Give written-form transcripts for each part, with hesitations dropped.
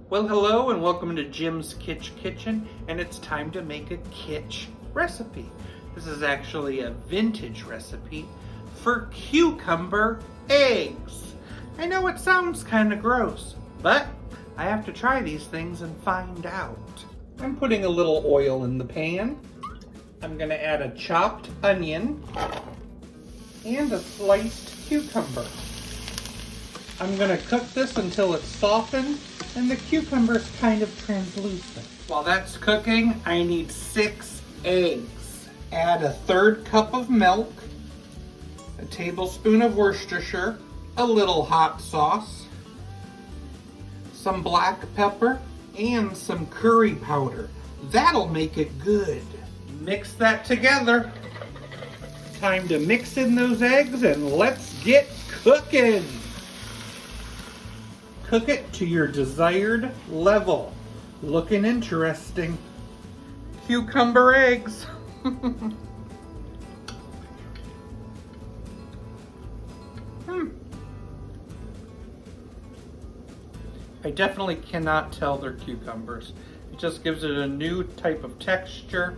Well, hello and welcome to Jim's Kitchen, and it's time to make a kitsch recipe. This is actually a vintage recipe for cucumber eggs. I know it sounds kind of gross, but I have to try these things and find out. I'm putting a little oil in the pan. I'm going to add a chopped onion and a sliced cucumber. I'm going to cook this until it's softened and the cucumber's kind of translucent. While that's cooking, I need 6 eggs. Add a 1/3 cup of milk, a tablespoon of Worcestershire, a little hot sauce, some black pepper, and some curry powder. That'll make it good. Mix that together. Time to mix in those eggs and let's get cooking. Cook it to your desired level. Looking interesting. Cucumber eggs. I definitely cannot tell they're cucumbers. It just gives it a new type of texture.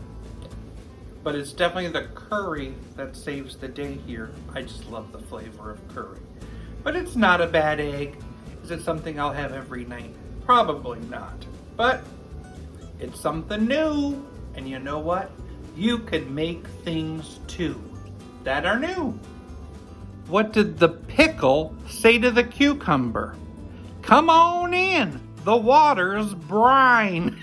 But it's definitely the curry that saves the day here. I just love the flavor of curry. But it's not a bad egg. Is it something I'll have every night? Probably not. But it's something new. And you know what? You could make things too that are new. What did the pickle say to the cucumber? Come on in. The water's brine.